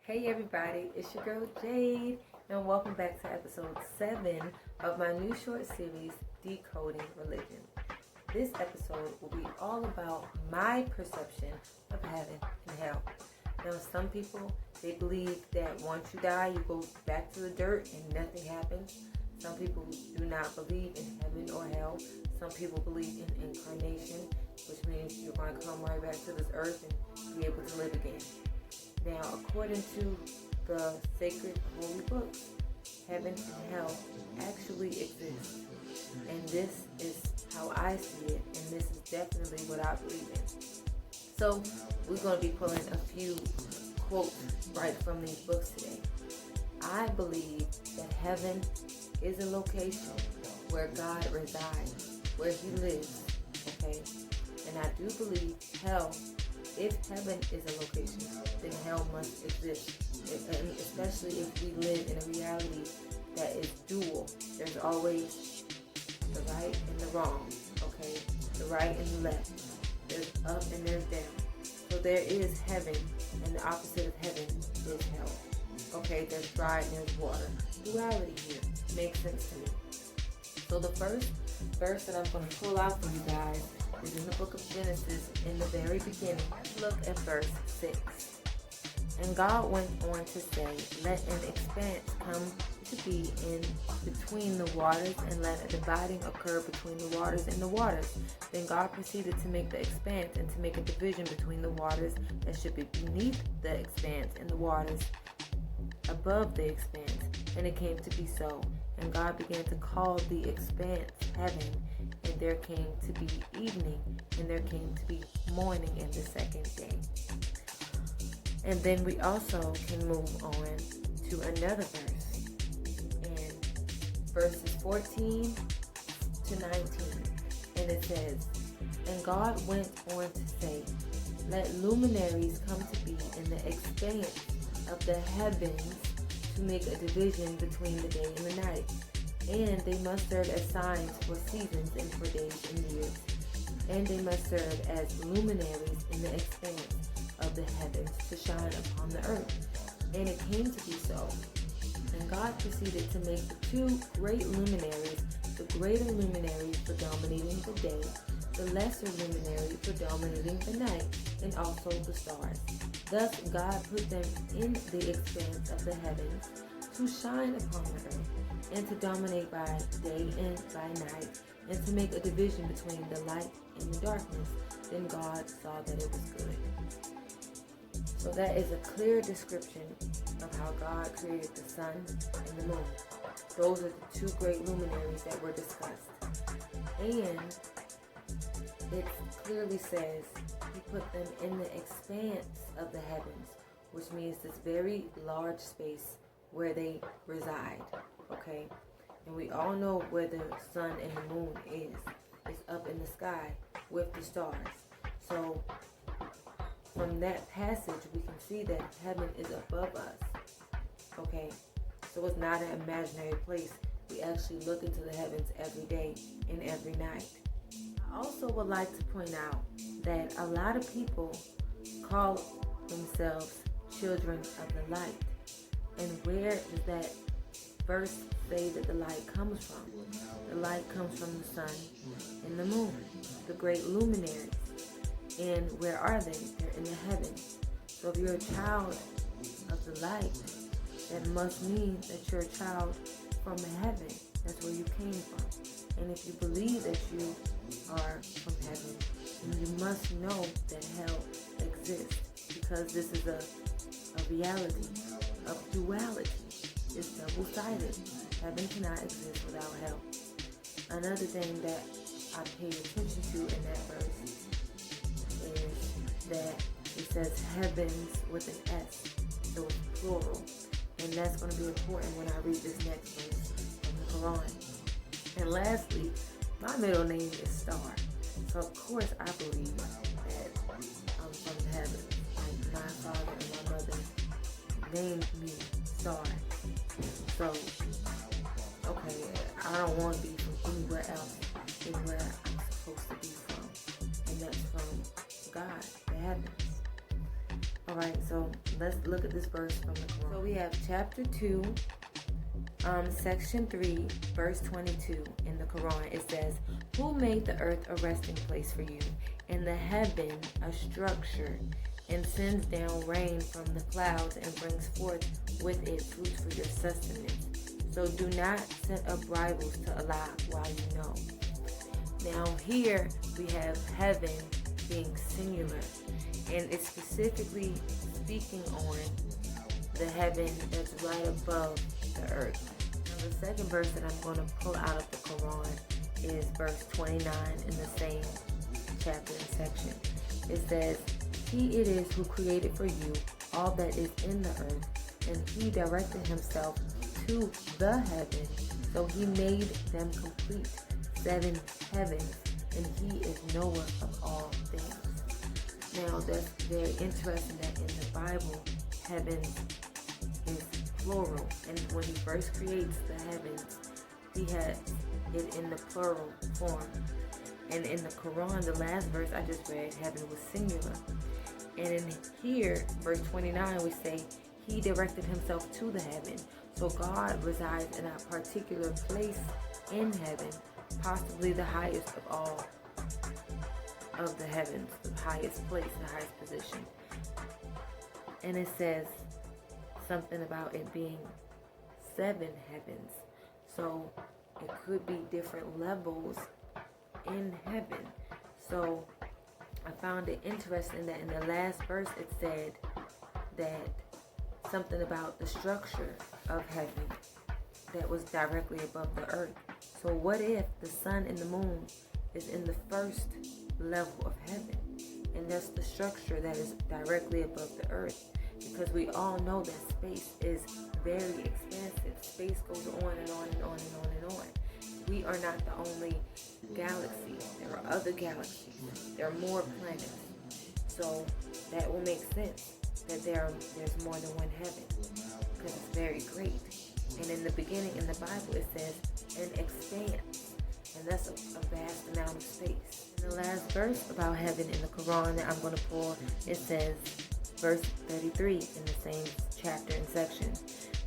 Hey everybody, it's your girl Jade, and welcome back to episode 7 of my new short series, Decoding Religion. This episode will be all about my perception of heaven and hell. Now, some people, they believe that once you die, you go back to the dirt and nothing happens. Some people do not believe in heaven or hell. Some people believe in incarnation, which means you're going to come right back to this earth and be able to live again. Now, according to the sacred holy books, heaven and hell actually exist. And this is how I see it, and this is definitely what I believe in. So, we're going to be pulling a few quotes right from these books today. I believe that heaven is a location where God resides, where He lives, okay? And I do believe hell, if heaven is a location, then hell must exist. And especially if we live in a reality that is dual. There's always the right and the wrong, okay? The right and the left. There's up and there's down. So there is heaven, and the opposite of heaven is hell. Okay, there's dry and there's water. Duality here makes sense to me. So the first verse that I'm going to pull out for you guys is in the book of Genesis, in the very beginning. Look at verse 6. And God went on to say, let an expanse come to be in between the waters, and let a dividing occur between the waters and the waters. Then God proceeded to make the expanse, and to make a division between the waters that should be beneath the expanse and the waters above the expanse. And it came to be so. And God began to call the expanse heaven. And there came to be evening, and there came to be morning in the second day. And then we also can move on to another verse, in verses 14 to 19. And it says, and God went on to say, let luminaries come to be in the expanse of the heavens, to make a division between the day and the night. And they must serve as signs for seasons and for days and years. And they must serve as luminaries in the expanse of the heavens, to shine upon the earth. And it came to be so. And God proceeded to make the two great luminaries, the greater luminary for dominating the day, the lesser luminary for dominating the night, and also the stars. Thus God put them in the expanse of the heavens to shine upon the earth, and to dominate by day and by night, and to make a division between the light and the darkness. Then God saw that it was good. So that is a clear description of how God created the sun and the moon. Those are the two great luminaries that were discussed. And it clearly says He put them in the expanse of the heavens, which means this very large space where they reside, okay? And we all know where the sun and the moon is. It's up in the sky with the stars. So from that passage, we can see that heaven is above us, okay? So it's not an imaginary place. We actually look into the heavens every day and every night. I also would like to point out that a lot of people call themselves children of the light. And where does that verse say that the light comes from? The light comes from the sun and the moon, the great luminaries. And where are they? They're in the heavens. So if you're a child of the light, that must mean that you're a child from heaven. That's where you came from. And if you believe that you are from heaven, then you must know that hell exists, because this is a reality of duality. It's double-sided. Heaven cannot exist without hell. Another thing that I paid attention to in that verse is that it says heavens with an S, so it's plural. And that's going to be important when I read this next verse from the Quran. And lastly, my middle name is Star. So of course I believe that I'm from heaven. Like my father and my mother named me Star. So, okay, I don't want to be from anywhere else than where I'm supposed to be from. And that's from God, the heavens. Alright, so let's look at this verse from the Quran. So we have chapter 2, section 3, verse 22 in the Quran. It says, "Who made the earth a resting place for you, and the heaven a structure, and sends down rain from the clouds and brings forth with it food for your sustenance? So do not set up rivals to Allah while you know." Now here we have heaven being singular, and it's specifically speaking on the heaven that's right above the earth. Now the second verse that I'm going to pull out of the Quran is verse 29 in the same chapter and section. It says, "He it is who created for you all that is in the earth, and he directed himself to the heaven, so he made them complete 7 heavens, and he is knower of all things." Now that's very interesting that in the Bible, heaven is plural, and when he first creates the heavens, he has it in the plural form. And in the Quran, the last verse I just read, heaven was singular. And in here, verse 29, we say, "He directed himself to the heaven." So God resides in a particular place in heaven, possibly the highest of all of the heavens, the highest place, the highest position. And it says something about it being 7 heavens. So it could be different levels in heaven. So I found it interesting that in the last verse it said that something about the structure of heaven that was directly above the earth. So what if the sun and the moon is in the first level of heaven, and that's the structure that is directly above the earth? Because we all know that space is very expansive. Space goes on and on and on and on and on. We are not the only galaxy. There are other galaxies. There are more planets. So that will make sense that there's more than one heaven, because it's very great. And in the beginning in the Bible it says an expanse, and that's a vast amount of space. And the last verse about heaven in the Quran that I'm going to pull, it says, verse 33 in the same chapter and section,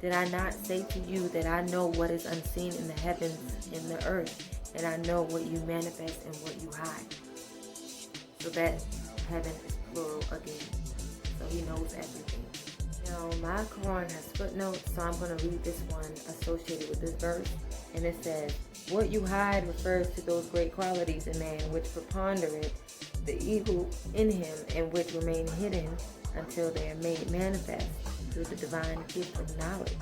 "Did I not say to you that I know what is unseen in the heavens and the earth, and I know what you manifest and what you hide?" So that heaven is plural again. So he knows everything. Now my Quran has footnotes, so I'm going to read this one associated with this verse. And it says, "What you hide refers to those great qualities in man which preponderate the ego in him, and which remain hidden until they are made manifest through the divine gift of knowledge.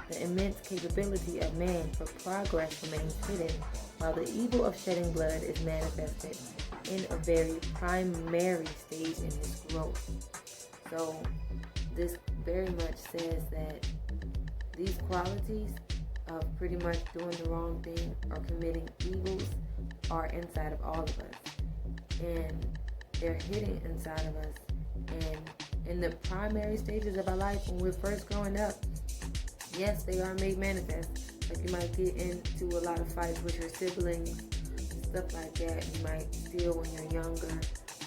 The immense capability of man for progress remains hidden, while the evil of shedding blood is manifested in a very primary stage in his growth." So this very much says that these qualities of pretty much doing the wrong thing or committing evils are inside of all of us, and they're hidden inside of us. And in the primary stages of our life, when we're first growing up, yes, they are made manifest. Like you might get into a lot of fights with your siblings, stuff like that. You might steal when you're younger,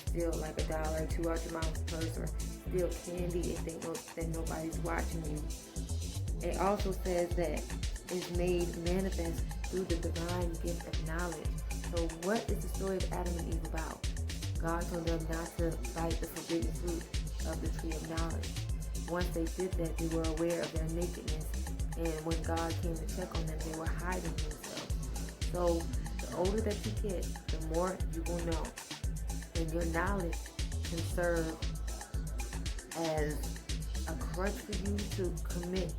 steal like $1 or $2 out your mom's purse, or steal candy and think that nobody's watching you. It also says that it's made manifest through the divine gift of knowledge. So what is the story of Adam and Eve about? God told them not to bite the forbidden fruit of the tree of knowledge. Once they did that, they were aware of their nakedness, and when God came to check on them, they were hiding themselves. So the older that you get, the more you will know, and your knowledge can serve as a crutch for you to commit,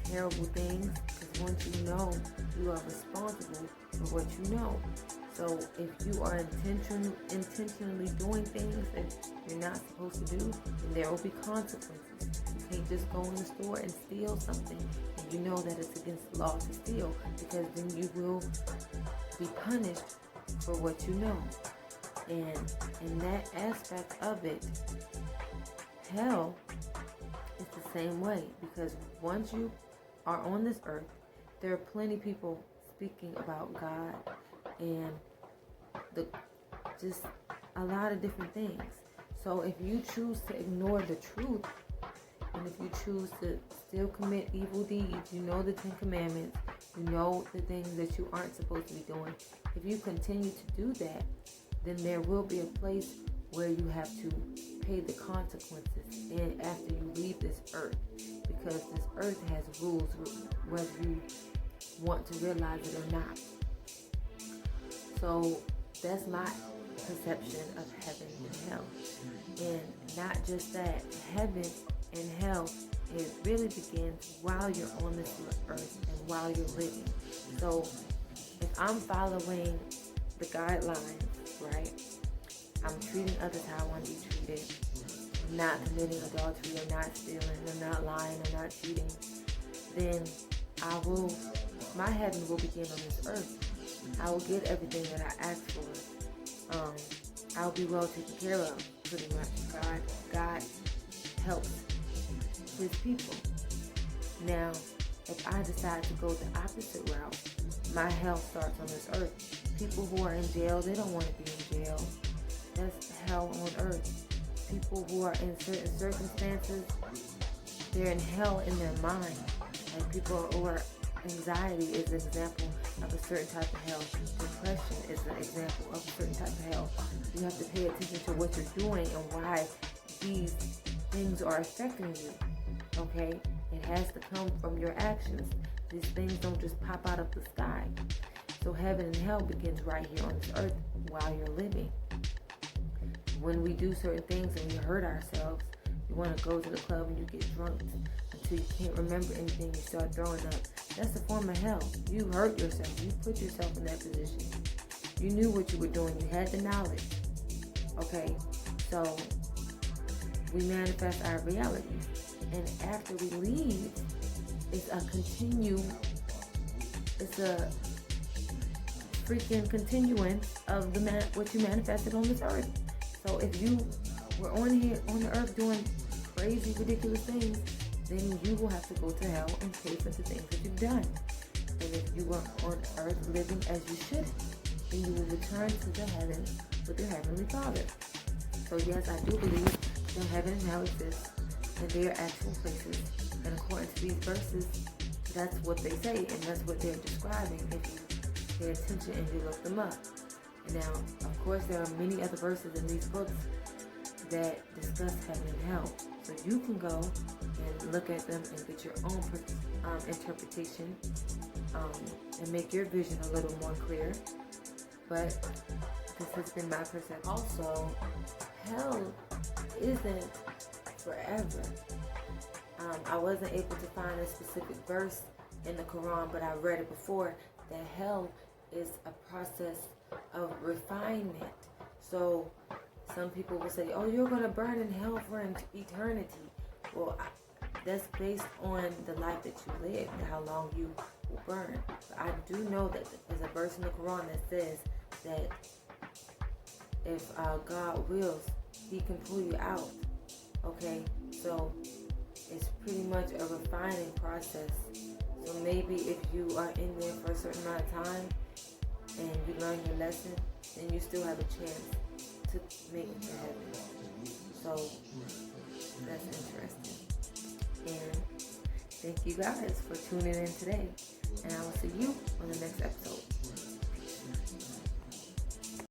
terrible things. Because once you know, you are responsible for what you know. So if you are intentionally doing things that you're not supposed to do, then there will be consequences. You can't just go in the store and steal something and you know that it's against the law to steal, because then you will be punished for what you know. And in that aspect of it, hell is the same way, because once you are on this earth, there are plenty of people speaking about God and just a lot of different things. So if you choose to ignore the truth, and if you choose to still commit evil deeds, you know the 10 Commandments, you know the things that you aren't supposed to be doing. If you continue to do that, then there will be a place where you have to pay the consequences and after you leave this earth. Because this earth has rules, whether you want to realize it or not. So that's my perception of heaven and hell. And not just that, heaven and hell, it really begins while you're on this earth and while you're living. So if I'm following the guidelines, right, I'm treating others how I want to be treated, I'm not committing adultery, I'm not stealing, I'm not lying, I'm not cheating, then my heaven will begin on this earth. I will get everything that I ask for. I'll be well taken care of, pretty much. God helps his people. Now, if I decide to go the opposite route, my hell starts on this earth. People who are in jail, they don't want to be in jail. That's hell on earth. People who are in certain circumstances, they're in hell in their mind. Like people who are anxiety is an example of a certain type of hell. Depression is an example of a certain type of hell. You have to pay attention to what you're doing and why these things are affecting you. Okay? It has to come from your actions. These things don't just pop out of the sky. So heaven and hell begins right here on this earth while you're living. When we do certain things and we hurt ourselves, you want to go to the club and you get drunk until you can't remember anything, you start throwing up. That's a form of hell. You hurt yourself. You put yourself in that position. You knew what you were doing. You had the knowledge. Okay? So we manifest our reality. And after we leave, it's a freaking continuance of what you manifested on this earth. So if you were on the earth doing crazy, ridiculous things, then you will have to go to hell and pay for the things that you've done. And if you were on earth living as you should, then you will return to the heaven with your Heavenly Father. So yes, I do believe that heaven and hell exist, and they are actual places. And according to these verses, that's what they say, and that's what they're describing if you pay attention and you look them up. Now, of course, there are many other verses in these books that discuss heaven and hell. So you can go and look at them and get your own interpretation and make your vision a little more clear. But this has been my perception. Also, hell isn't forever. I wasn't able to find a specific verse in the Quran, but I read it before, that hell is a process of refinement. So some people will say, oh, you're going to burn in hell for eternity. Well, that's based on the life that you live and how long you will burn. But I do know that there's a verse in the Quran that says that if God wills, he can pull you out. Okay? So it's pretty much a refining process. So maybe if you are in there for a certain amount of time and you learn your lesson, then you still have a chance to make it to heaven. So that's interesting. And thank you guys for tuning in today. And I will see you on the next episode.